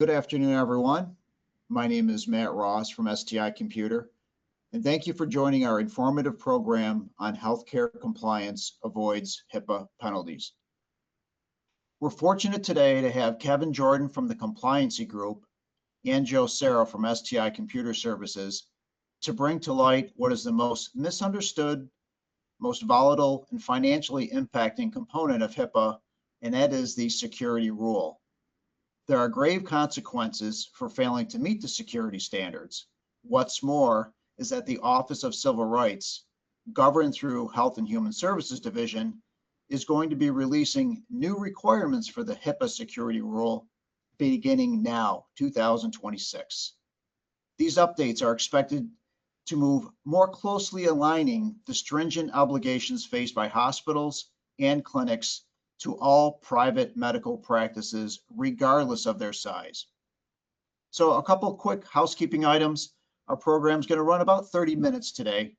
Good afternoon, everyone. My name is Matt Ross from STI Computer, and thank you for joining our informative program on healthcare compliance avoids HIPAA penalties. We're fortunate today to have Kevin Jordan from the Compliancy Group and Joe Serra from STI Computer Services to bring to light what is the most misunderstood, most volatile, and financially impacting component of HIPAA, and that is the security rule. There are grave consequences for failing to meet the security standards. What's more is that the Office of Civil Rights, governed through Health and Human Services Division, is going to be releasing new requirements for the HIPAA Security Rule beginning now, 2026. These updates are expected to move more closely aligning the stringent obligations faced by hospitals and clinics to all private medical practices, regardless of their size. So a couple quick housekeeping items. Our program is going to run about 30 minutes today.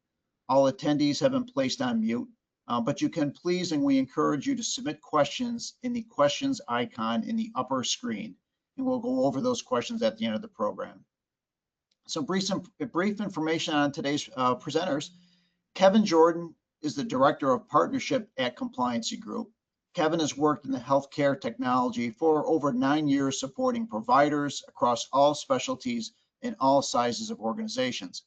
All attendees have been placed on mute, but you can please, and we encourage you to submit questions in the questions icon in the upper screen, and we'll go over those questions at the end of the program. So brief information on today's presenters. Kevin Jordan is the Director of Partnership at Compliancy Group. Kevin has worked in the healthcare technology for over 9 years, supporting providers across all specialties and all sizes of organizations.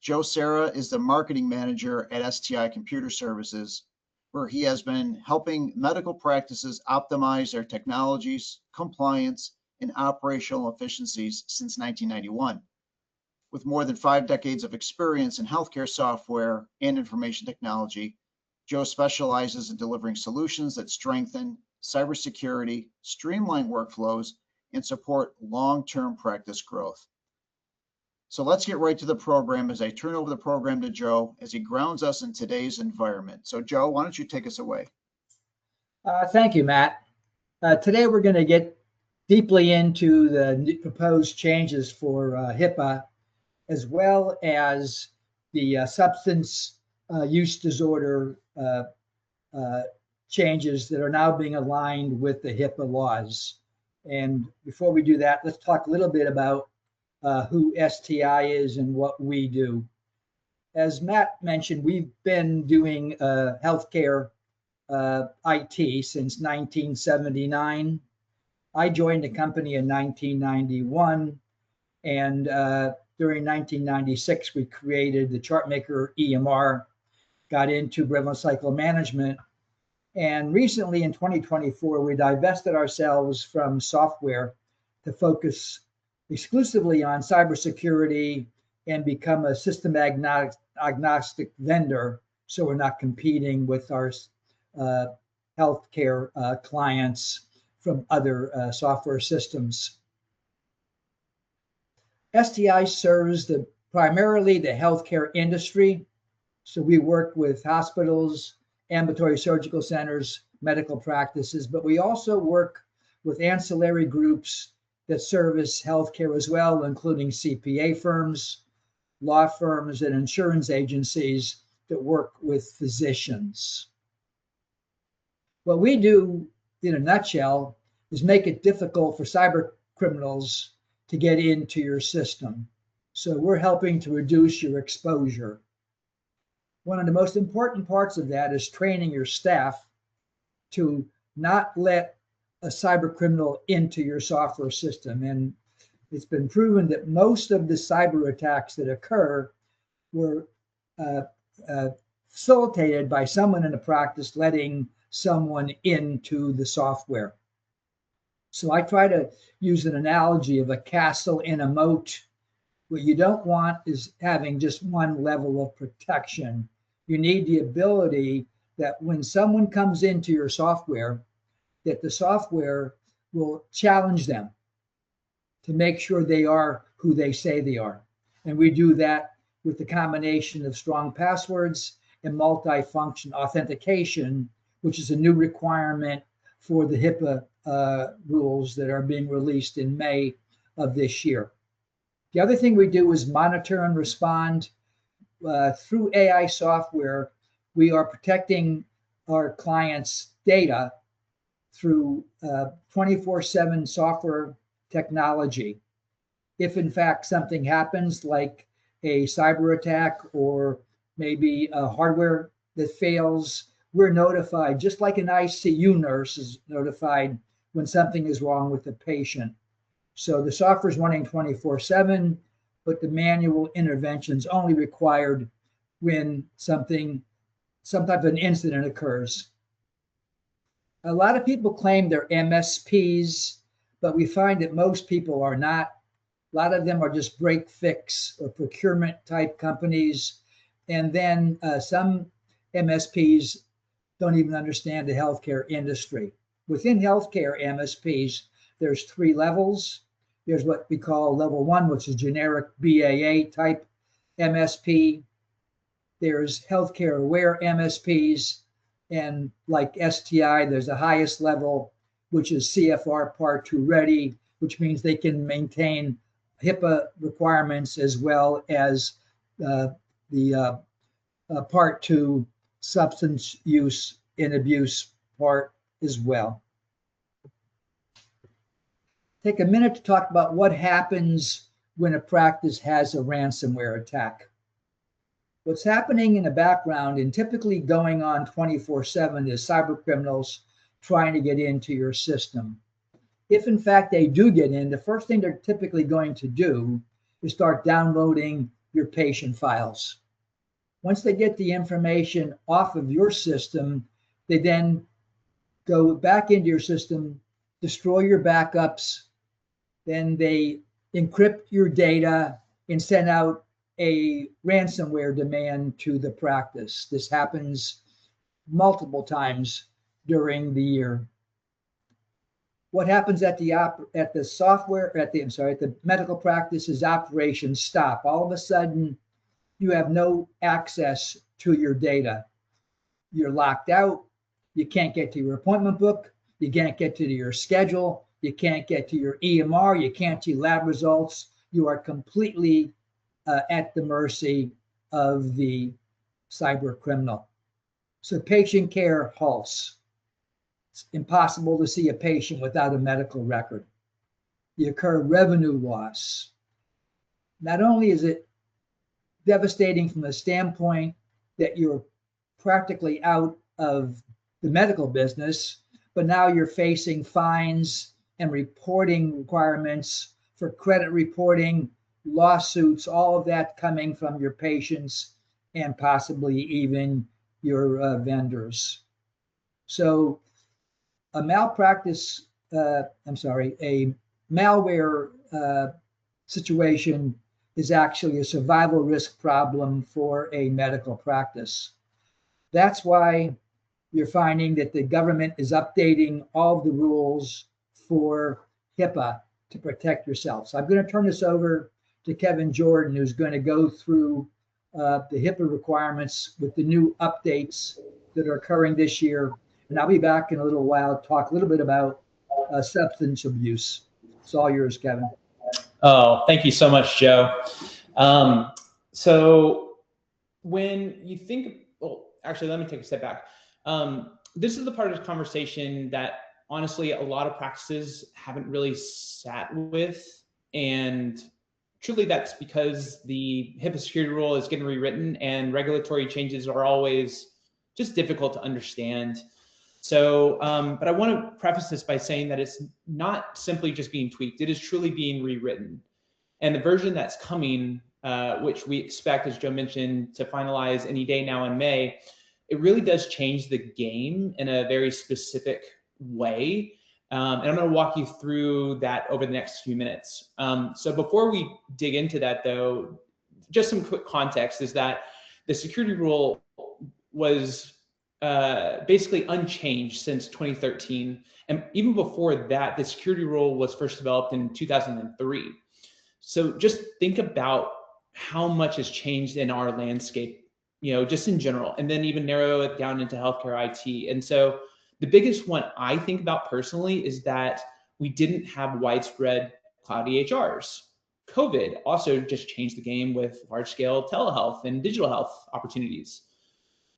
Joe Serra is the Marketing Manager at STI Computer Services, where he has been helping medical practices optimize their technologies, compliance, and operational efficiencies since 1991. With more than 5 decades of experience in healthcare software and information technology, Joe specializes in delivering solutions that strengthen cybersecurity, streamline workflows, and support long-term practice growth. So let's get right to the program as I turn over the program to Joe as he grounds us in today's environment. So Joe, why don't you take us away? Thank you, Matt. Today we're going to get deeply into the proposed changes for HIPAA, as well as the substance use disorder changes that are now being aligned with the HIPAA laws. And before we do that, let's talk a little bit about who STI is and what we do. As Matt mentioned, we've been doing healthcare IT since 1979. I joined the company in 1991, and during 1996, we created the ChartMaker EMR, got into revenue cycle management, and recently in 2024, we divested ourselves from software to focus exclusively on cybersecurity and become a system agnostic vendor, so we're not competing with our healthcare clients from other software systems. STI serves primarily the healthcare industry. So we work with hospitals, ambulatory surgical centers, medical practices, but we also work with ancillary groups that service healthcare as well, including CPA firms, law firms, and insurance agencies that work with physicians. What we do, in a nutshell, is make it difficult for cyber criminals to get into your system. So we're helping to reduce your exposure. One of the most important parts of that is training your staff to not let a cyber criminal into your software system. And it's been proven that most of the cyber attacks that occur were facilitated by someone in the practice letting someone into the software. So I try to use an analogy of a castle in a moat. What you don't want is having just one level of protection. You need the ability that when someone comes into your software, that the software will challenge them to make sure they are who they say they are. And we do that with the combination of strong passwords and multi-function authentication, which is a new requirement for the HIPAA rules that are being released in May of this year. The other thing we do is monitor and respond. Through AI software, we are protecting our clients' data through 24/7 software technology. If in fact something happens, like a cyber attack or maybe a hardware that fails, we're notified, just like an ICU nurse is notified when something is wrong with the patient. So the software is running 24/7, but the manual intervention is only required when some type of an incident occurs. A lot of people claim they're MSPs, but we find that most people are not. A lot of them are just break fix or procurement type companies. And then some MSPs don't even understand the healthcare industry. Within healthcare MSPs, there's 3 levels. There's what we call level 1, which is generic BAA type MSP. There's healthcare aware MSPs. And like STI, there's the highest level, which is CFR Part 2 ready, which means they can maintain HIPAA requirements as well as the Part 2 substance use and abuse part as well. Take a minute to talk about what happens when a practice has a ransomware attack. What's happening in the background and typically going on 24/7 is cyber criminals trying to get into your system. If in fact they do get in, the first thing they're typically going to do is start downloading your patient files. Once they get the information off of your system, they then go back into your system, destroy your backups, then they encrypt your data and send out a ransomware demand to the practice. This happens multiple times during the year. What happens at the medical practice's operations stop. All of a sudden, you have no access to your data. You're locked out. You can't get to your appointment book. You can't get to your schedule. You can't get to your EMR. You can't see lab results. You are completely at the mercy of the cyber criminal. So patient care halts. It's impossible to see a patient without a medical record. You incur revenue loss. Not only is it devastating from the standpoint that you're practically out of the medical business, but now you're facing fines and reporting requirements for credit reporting, lawsuits, all of that coming from your patients and possibly even your vendors. So a malware situation is actually a survival risk problem for a medical practice. That's why you're finding that the government is updating all of the rules for HIPAA to protect yourself. So I'm going to turn this over to Kevin Jordan, who's going to go through the HIPAA requirements with the new updates that are occurring this year. And I'll be back in a little while to talk a little bit about substance abuse. It's all yours, Kevin. Oh, thank you so much, Joe. So when you think, well, actually, let me take a step back. This is the part of the conversation that honestly, a lot of practices haven't really sat with. And truly that's because the HIPAA security rule is getting rewritten and regulatory changes are always just difficult to understand. So, but I want to preface this by saying that it's not simply just being tweaked, it is truly being rewritten. And the version that's coming, which we expect, as Joe mentioned, to finalize any day now in May, it really does change the game in a very specific way. And I'm going to walk you through that over the next few minutes. So before we dig into that though, just some quick context is that the security rule was basically unchanged since 2013. And even before that, the security rule was first developed in 2003. So just think about how much has changed in our landscape, you know, just in general, and then even narrow it down into healthcare IT. And so the biggest one I think about personally is that we didn't have widespread cloud EHRs. COVID also just changed the game with large-scale telehealth and digital health opportunities.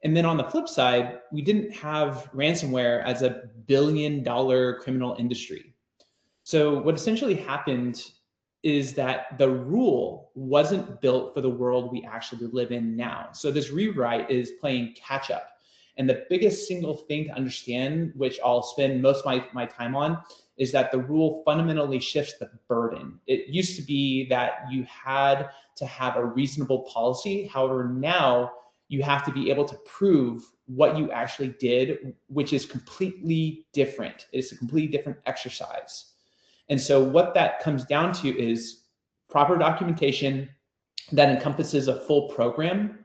And then on the flip side, we didn't have ransomware as a billion-dollar criminal industry. So what essentially happened is that the rule wasn't built for the world we actually live in now. So this rewrite is playing catch up. And the biggest single thing to understand, which I'll spend most of my time on, is that the rule fundamentally shifts the burden. It used to be that you had to have a reasonable policy. However, now you have to be able to prove what you actually did, which is completely different. It's a completely different exercise. And so what that comes down to is proper documentation that encompasses a full program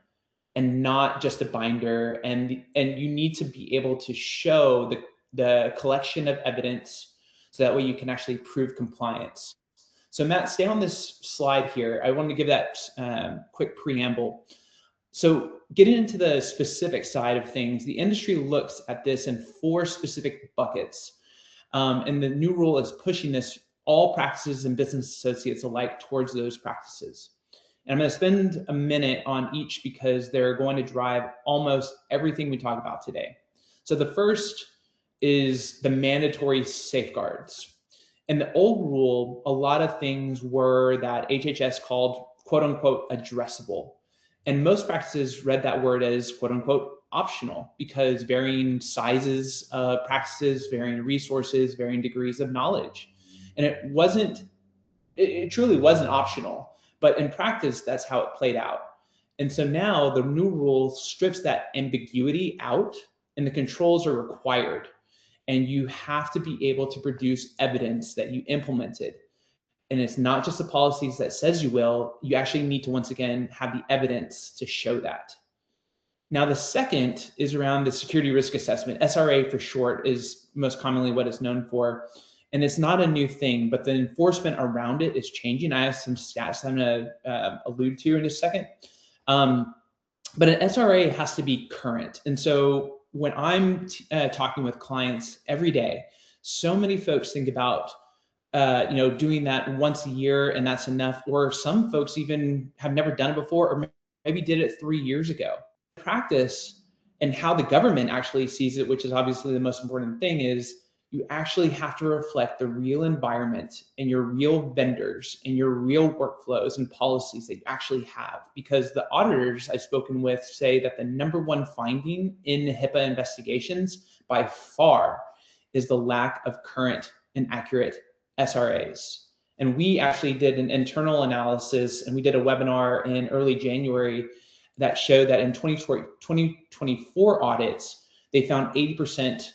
and not just a binder. And you need to be able to show the collection of evidence so that way you can actually prove compliance. So Matt, stay on this slide here. I want to give that quick preamble. So getting into the specific side of things, the industry looks at this in 4 specific buckets. And the new rule is pushing this all practices and business associates alike towards those practices. And I'm going to spend a minute on each because they're going to drive almost everything we talk about today. So the first is the mandatory safeguards. In the old rule, a lot of things were that HHS called quote unquote addressable. And most practices read that word as quote unquote optional because varying sizes of practices, varying resources, varying degrees of knowledge. And it truly wasn't optional, but in practice, that's how it played out. And so now the new rule strips that ambiguity out and the controls are required. And you have to be able to produce evidence that you implemented. And it's not just the policies that says you will, you actually need to, once again, have the evidence to show that. Now, the second is around the security risk assessment. SRA for short is most commonly what it's known for. And it's not a new thing, but the enforcement around it is changing. I have some stats I'm gonna allude to in a second. But an SRA has to be current. And so when I'm talking with clients every day, so many folks think about doing that once a year and that's enough, or some folks even have never done it before, or maybe did it 3 years ago. Practice and how the government actually sees it, which is obviously the most important thing, is you actually have to reflect the real environment and your real vendors and your real workflows and policies that you actually have. Because the auditors I've spoken with say that the #1 finding in HIPAA investigations by far is the lack of current and accurate SRAs. And we actually did an internal analysis and we did a webinar in early January that showed that in 2024 audits, they found 80%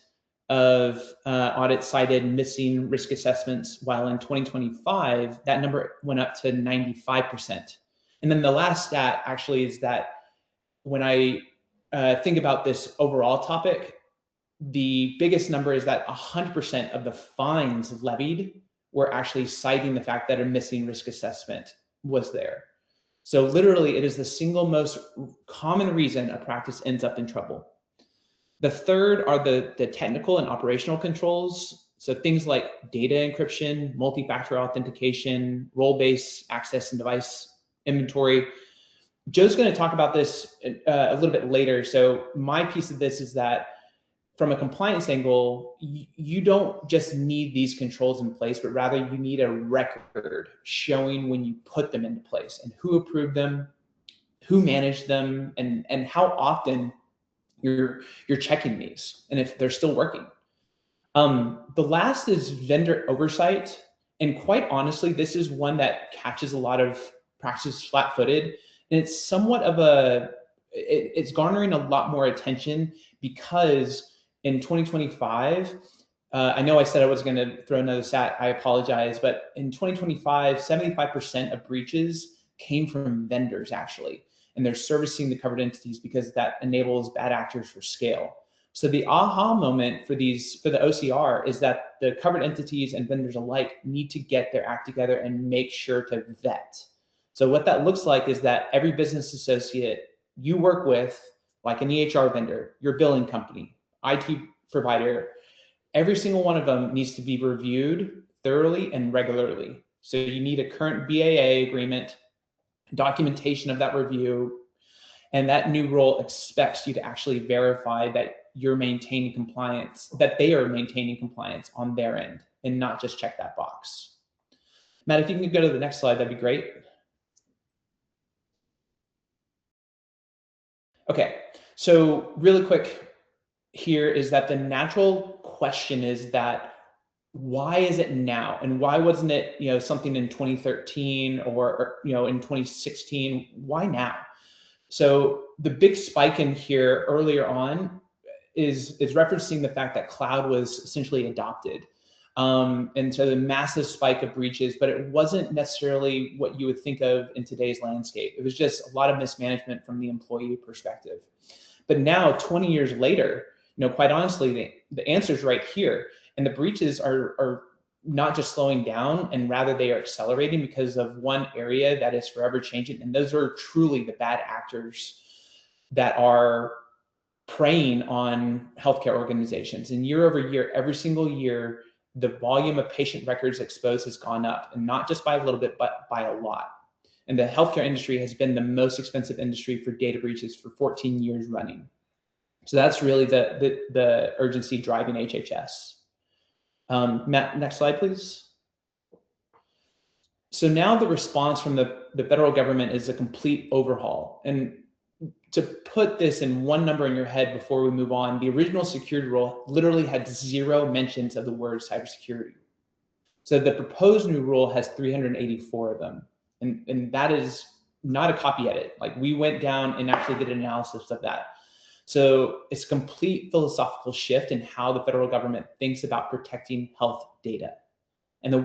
of audits cited missing risk assessments, while in 2025, that number went up to 95%. And then the last stat actually is that when I think about this overall topic, the biggest number is that 100% of the fines levied were actually citing the fact that a missing risk assessment was there. So literally, it is the single most common reason a practice ends up in trouble. The third are the technical and operational controls. So things like data encryption, multi-factor authentication, role-based access and device inventory. Joe's going to talk about this a little bit later. So my piece of this is that from a compliance angle, you don't just need these controls in place, but rather you need a record showing when you put them into place and who approved them, who managed them, and how often you're checking these and if they're still working. The last is vendor oversight. And quite honestly, this is one that catches a lot of practices flat-footed. And it's somewhat of it's garnering a lot more attention because in 2025, I know I said I was going to throw another stat, I apologize, but in 2025, 75% of breaches came from vendors actually, and they're servicing the covered entities because that enables bad actors for scale. So the aha moment for the OCR is that the covered entities and vendors alike need to get their act together and make sure to vet. So what that looks like is that every business associate you work with, like an EHR vendor, your billing company, IT provider, every single one of them needs to be reviewed thoroughly and regularly. So you need a current BAA agreement, documentation of that review, and that new rule expects you to actually verify that you're maintaining compliance, that they are maintaining compliance on their end, and not just check that box. Matt, if you can go to the next slide, that'd be great. Okay, so really quick here is that the natural question is that why is it now, and why wasn't it something in 2013 or in 2016? Why now? So the big spike in here earlier on is referencing the fact that cloud was essentially adopted. And so the massive spike of breaches, but it wasn't necessarily what you would think of in today's landscape. It was just a lot of mismanagement from the employee perspective. But now, 20 years later, quite honestly, the answer is right here. And the breaches are not just slowing down, and rather they are accelerating because of one area that is forever changing. And those are truly the bad actors that are preying on healthcare organizations. And year over year, every single year, the volume of patient records exposed has gone up, and not just by a little bit, but by a lot. And the healthcare industry has been the most expensive industry for data breaches for 14 years running. So that's really the urgency driving HHS. Matt, next slide, please. So now the response from the federal government is a complete overhaul. And to put this in one number in your head before we move on, the original security rule literally had 0 mentions of the word cybersecurity. So the proposed new rule has 384 of them. And that is not a copy edit. Like, we went down and actually did an analysis of that. So it's a complete philosophical shift in how the federal government thinks about protecting health data. And the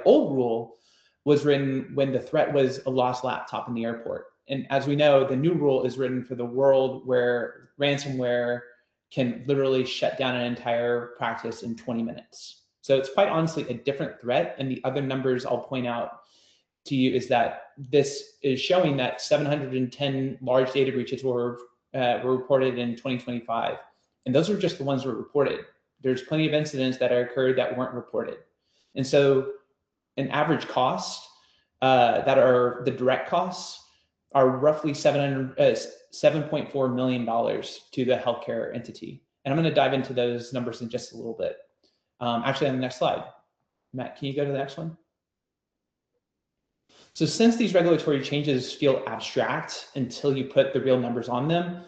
old rule was written when the threat was a lost laptop in the airport. And as we know, the new rule is written for the world where ransomware can literally shut down an entire practice in 20 minutes. So it's quite honestly a different threat. And the other numbers I'll point out to you is that this is showing that 710 large data breaches were reported in 2025. And those are just the ones that were reported. There's plenty of incidents that occurred that weren't reported. And so an average cost that are the direct costs are roughly $7.4 million to the healthcare entity. And I'm going to dive into those numbers in just a little bit. Actually, on the next slide. Matt, can you go to the next one? So since these regulatory changes feel abstract until you put the real numbers on them,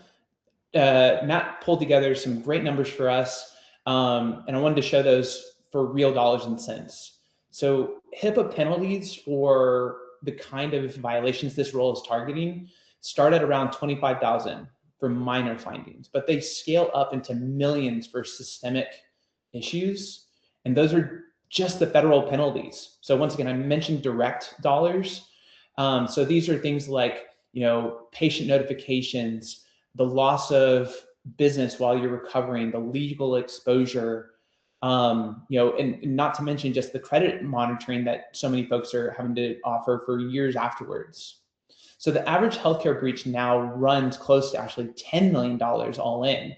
Matt pulled together some great numbers for us, and I wanted to show those for real dollars and cents. So HIPAA penalties for the kind of violations this rule is targeting start at around $25,000 for minor findings, but they scale up into millions for systemic issues, and those are just the federal penalties. So once again, I mentioned direct dollars. So these are things like, patient notifications, the loss of business while you're recovering, the legal exposure, and not to mention just the credit monitoring that so many folks are having to offer for years afterwards. So the average healthcare breach now runs close to actually $10 million all in,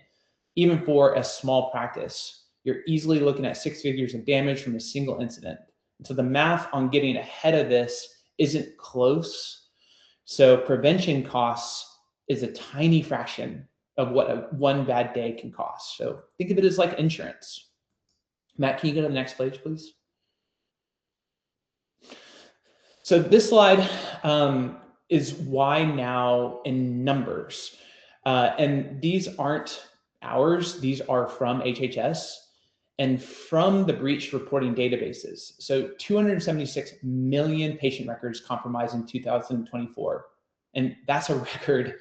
even for a small practice. You're easily looking at 6 figures of damage from a single incident. And so the math on getting ahead of this isn't close. So prevention costs is a tiny fraction of what one bad day can cost. So think of it as like insurance. Matt, can you go to the next page, please? So this slide is why now in numbers. And these aren't ours, these are from HHS and from the breach reporting databases. So 276 million patient records compromised in 2024. And that's a record.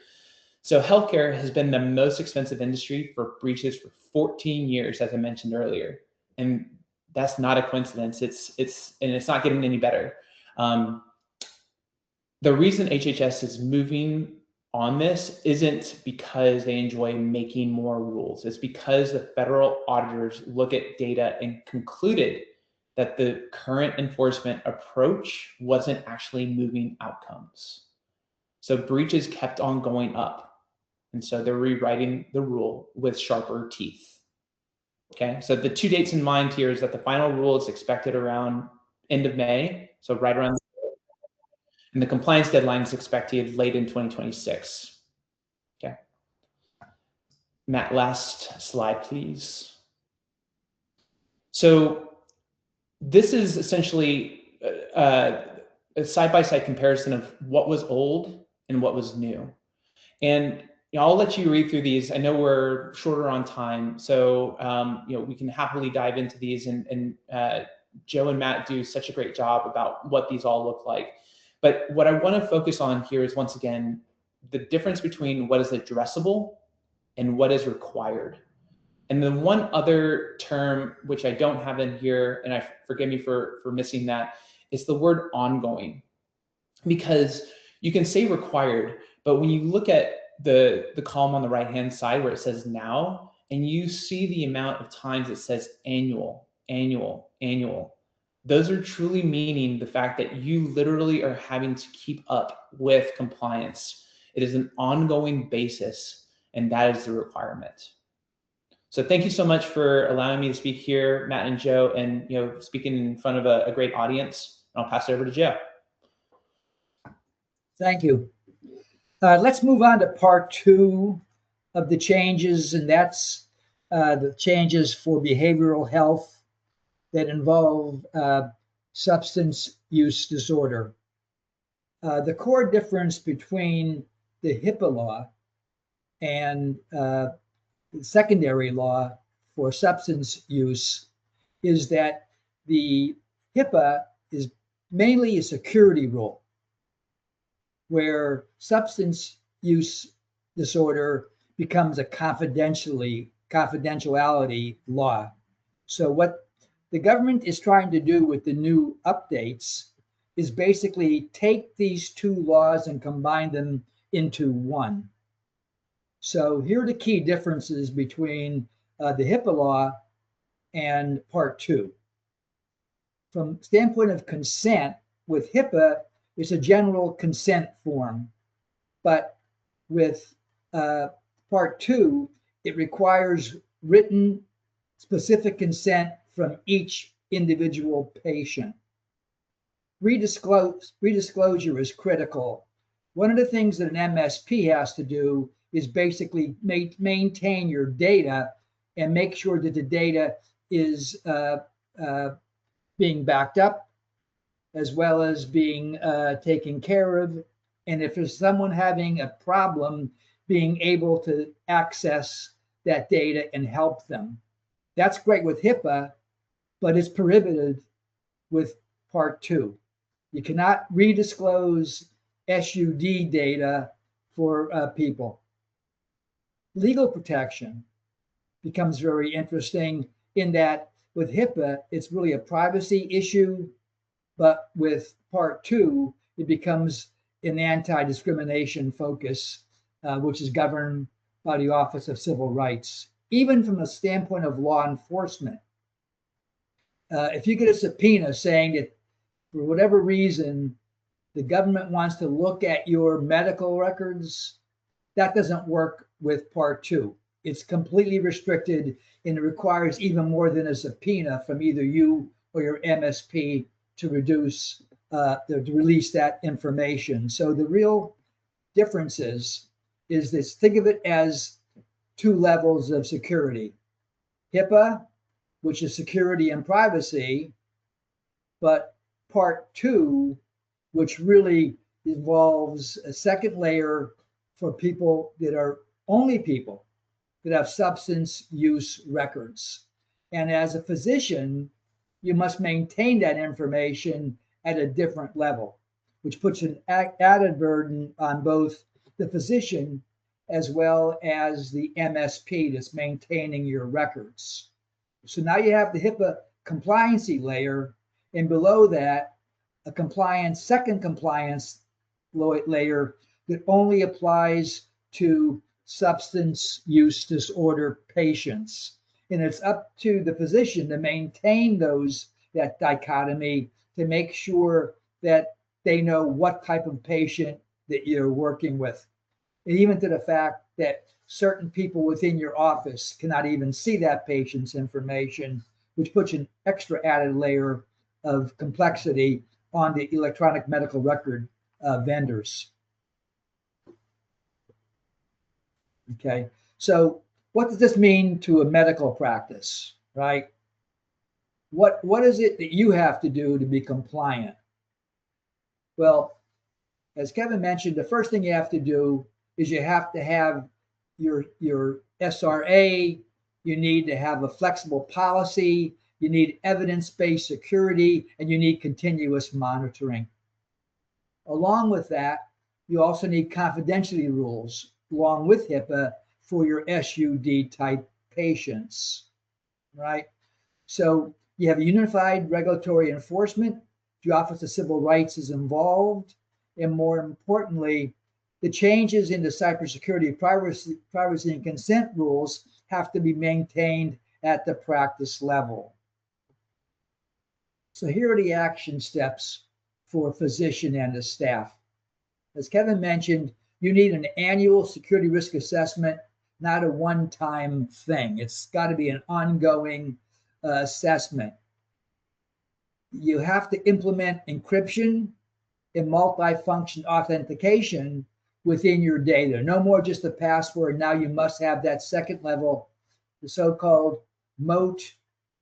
So healthcare has been the most expensive industry for breaches for 14 years, as I mentioned earlier. And that's not a coincidence. It's not getting any better. The reason HHS is moving on this isn't because they enjoy making more rules. It's because the federal auditors look at data and concluded that the current enforcement approach wasn't actually moving outcomes. So breaches kept on going up. And so they're rewriting the rule with sharper teeth. Okay, so the 2 dates in mind here is that the final rule is expected around end of May, so right around, and the compliance deadline is expected late in 2026. Okay. Matt, last slide, please. So this is essentially a side-by-side comparison of what was old and what was new. And I'll let you read through these. I know we're shorter on time, so we can happily dive into these. And Joe and Matt do such a great job about what these all look like. But what I want to focus on here is, once again, the difference between what is addressable and what is required. And then one other term, which I don't have in here, and forgive me for missing that, is the word ongoing. Because you can say required, but when you look at the column on the right-hand side where it says now, and you see the amount of times it says annual, annual, annual, those are truly meaning the fact that you literally are having to keep up with compliance. It is an ongoing basis, and that is the requirement. So thank you so much for allowing me to speak here, Matt and Joe, and speaking in front of a great audience. I'll pass it over to Joe. Thank you. Let's move on to part 2 of the changes, and that's the changes for behavioral health that involve substance use disorder. The core difference between the HIPAA law and the secondary law for substance use is that the HIPAA is mainly a security rule, where substance use disorder becomes a confidentiality law. So what the government is trying to do with the new updates is basically take these two laws and combine them into one. So here are the key differences between the HIPAA law and part 2. From standpoint of consent, with HIPAA, it's a general consent form, but with part 2, it requires written specific consent from each individual patient. Redisclosure is critical. One of the things that an MSP has to do is basically maintain your data and make sure that the data is being backed up, as well as being taken care of. And if there's someone having a problem, being able to access that data and help them. That's great with HIPAA, but it's prohibited with part 2. You cannot redisclose SUD data for people. Legal protection becomes very interesting in that with HIPAA, it's really a privacy issue, but with part 2, it becomes an anti-discrimination focus, which is governed by the Office of Civil Rights. Even from a standpoint of law enforcement, if you get a subpoena saying that for whatever reason, the government wants to look at your medical records, that doesn't work with part 2. It's completely restricted, and it requires even more than a subpoena from either you or your MSP to release that information. So the real difference is this: think of it as 2 levels of security. HIPAA, which is security and privacy, but part 2, which really involves a second layer for people that are only people that have substance use records. And as a physician, you must maintain that information at a different level, which puts an added burden on both the physician as well as the MSP that's maintaining your records. So now you have the HIPAA compliancy layer, and below that, a second compliance layer that only applies to substance use disorder patients. And it's up to the physician to maintain that dichotomy, to make sure that they know what type of patient that you're working with. And even to the fact that certain people within your office cannot even see that patient's information, which puts an extra added layer of complexity on the electronic medical record vendors. Okay, so what does this mean to a medical practice, right? What is it that you have to do to be compliant? Well, as Kevin mentioned, the first thing you have to do is you have to have your SRA, you need to have a flexible policy, you need evidence-based security, and you need continuous monitoring. Along with that, you also need confidentiality rules along with HIPAA for your SUD type patients, right? So you have a unified regulatory enforcement, the Office of Civil Rights is involved, and more importantly, the changes in the cybersecurity, privacy and consent rules have to be maintained at the practice level. So here are the action steps for a physician and the staff. As Kevin mentioned, you need an annual security risk assessment, not a one-time thing. It's got to be an ongoing assessment. You have to implement encryption and multi-function authentication within your data. No more just a password. Now you must have that second level, the so-called moat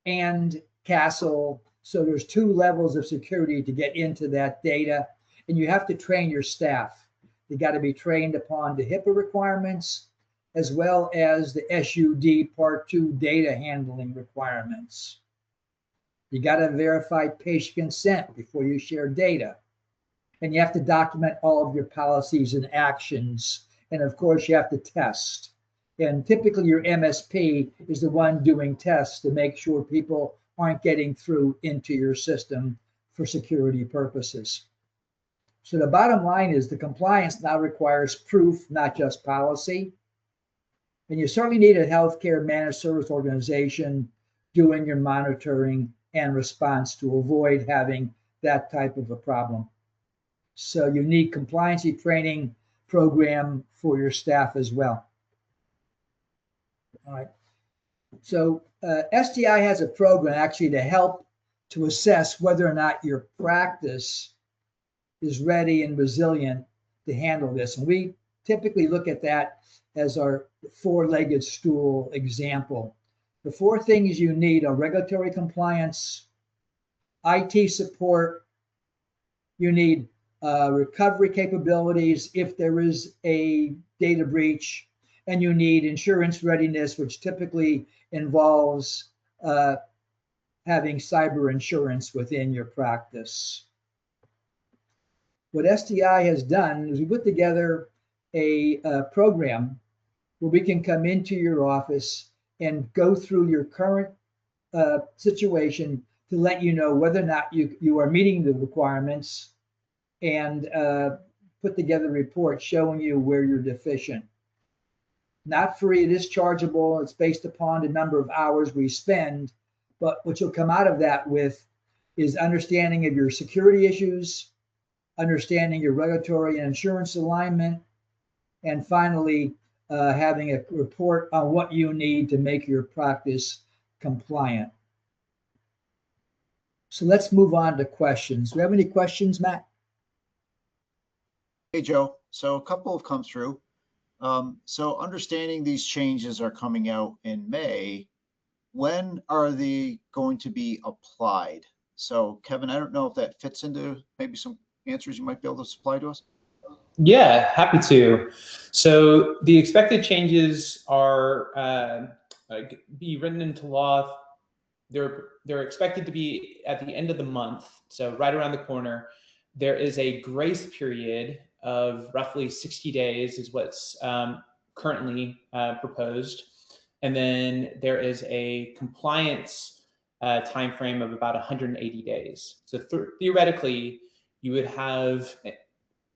and castle. So there's two levels of security to get into that data. And you have to train your staff. They got to be trained upon the HIPAA requirements as well as the SUD Part 2 data handling requirements. You got to verify patient consent before you share data. And you have to document all of your policies and actions. And of course, you have to test. And typically your MSP is the one doing tests to make sure people aren't getting through into your system for security purposes. So the bottom line is the compliance now requires proof, not just policy. And you certainly need a healthcare managed service organization doing your monitoring and response to avoid having that type of a problem. So you need compliancy training program for your staff as well. All right. So STI has a program actually to help to assess whether or not your practice is ready and resilient to handle this. And we typically look at that as our four-legged stool example. The four things you need are regulatory compliance, IT support, you need recovery capabilities if there is a data breach, and you need insurance readiness, which typically involves having cyber insurance within your practice. What STI has done is we put together a program where we can come into your office and go through your current situation to let you know whether or not you are meeting the requirements and put together a report showing you where you're deficient. Not free, it is chargeable. It's based upon the number of hours we spend, but what you'll come out of that with is understanding of your security issues, understanding your regulatory and insurance alignment, and finally, having a report on what you need to make your practice compliant. So let's move on to questions. Do we have any questions, Matt? Hey, Joe. So a couple have come through. So understanding these changes are coming out in May, when are they going to be applied? So Kevin, I don't know if that fits into maybe some answers you might be able to supply to us. Yeah, happy to. So the expected changes are be written into law. They're expected to be at the end of the month, so right around the corner. There is a grace period of roughly 60 days is what's currently proposed. And then there is a compliance time frame of about 180 days. So theoretically, you would have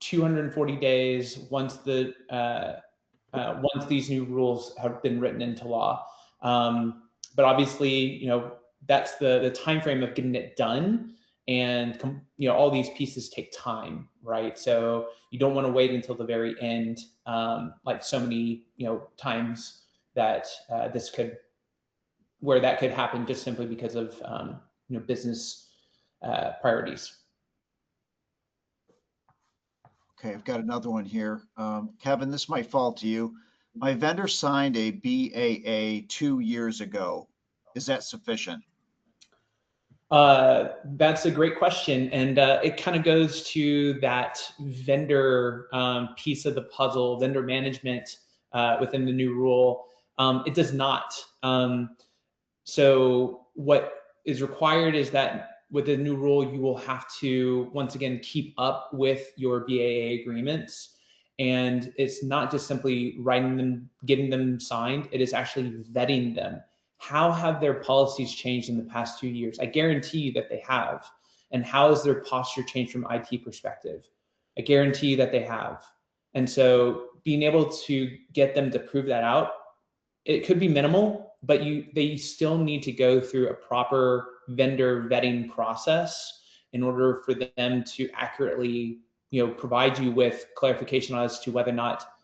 240 days once once these new rules have been written into law. But obviously, that's the time frame of getting it done, and all these pieces take time, right? So you don't want to wait until the very end, like so many times that where that could happen just simply because of business priorities. Okay, I've got another one here. Kevin, this might fall to you. My vendor signed a BAA 2 years ago. Is that sufficient? That's a great question. And it kind of goes to that vendor piece of the puzzle, vendor management within the new rule. It does not. So what is required is that with the new rule, you will have to, once again, keep up with your BAA agreements. And it's not just simply writing them, getting them signed, it is actually vetting them. How have their policies changed in the past 2 years? I guarantee you that they have. And how has their posture changed from IT perspective? I guarantee you that they have. And so being able to get them to prove that out, it could be minimal, but they still need to go through a proper vendor vetting process in order for them to accurately, provide you with clarification as to whether or not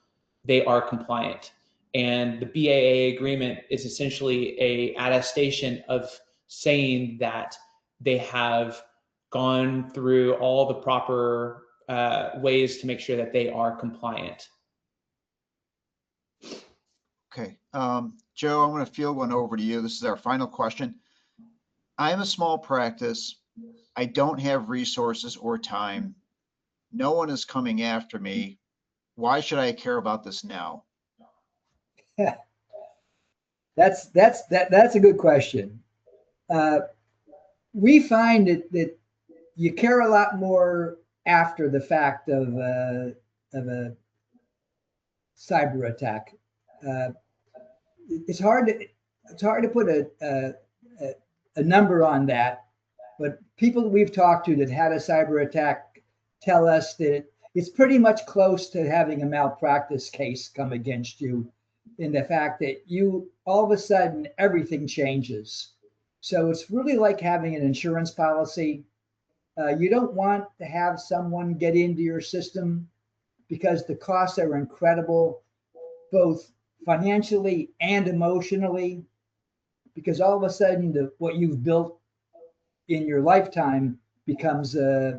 they are compliant. And the BAA agreement is essentially a attestation of saying that they have gone through all the proper ways to make sure that they are compliant. Okay, Joe, I'm going to field one over to you. This is our final question. I'm a small practice. I don't have resources or time. No one is coming after me. Why should I care about this now? That's a good question. We find that you care a lot more after the fact of a cyber attack. It's hard to put a number on that, but people that we've talked to that had a cyber attack tell us that it's pretty much close to having a malpractice case come against you, in the fact that you all of a sudden everything changes. So it's really like having an insurance policy. You don't want to have someone get into your system because the costs are incredible, both financially and emotionally, because all of a sudden what you've built in your lifetime becomes in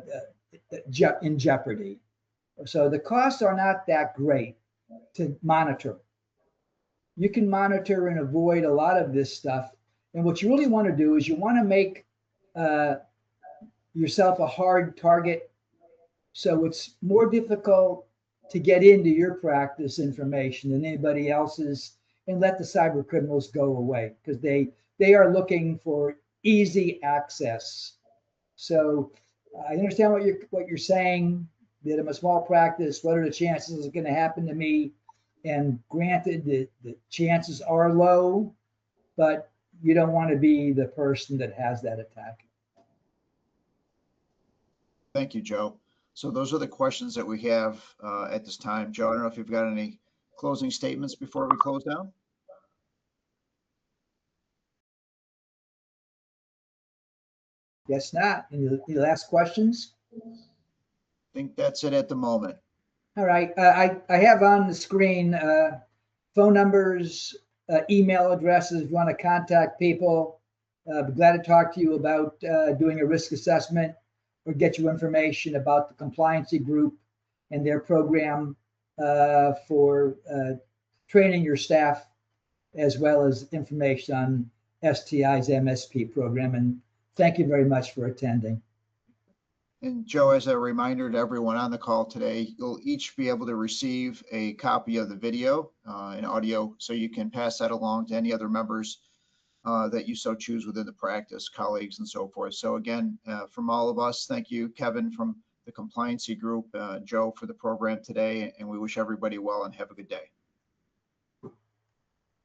jeopardy. So the costs are not that great to monitor. You can monitor and avoid a lot of this stuff. And what you really want to do is you want to make yourself a hard target. So it's more difficult to get into your practice information than anybody else's, and let the cyber criminals go away, because they are looking for easy access. So I understand what you're saying, that I'm a small practice. What are the chances it's going to happen to me? And granted, the chances are low, but you don't want to be the person that has that attack. Thank you, Joe. So those are the questions that we have at this time. Joe, I don't know if you've got any closing statements before we close down. Guess not. Any last questions? I think that's it at the moment. All right. I have on the screen phone numbers, email addresses if you want to contact people. Be glad to talk to you about doing a risk assessment or get you information about the compliancy group and their program for training your staff, as well as information on STI's MSP program. And thank you very much for attending. And Joe, as a reminder to everyone on the call today, you'll each be able to receive a copy of the video and audio, so you can pass that along to any other members that you so choose within the practice, colleagues and so forth. So again, from all of us, thank you, Kevin from the compliancy group, Joe for the program today, and we wish everybody well and have a good day.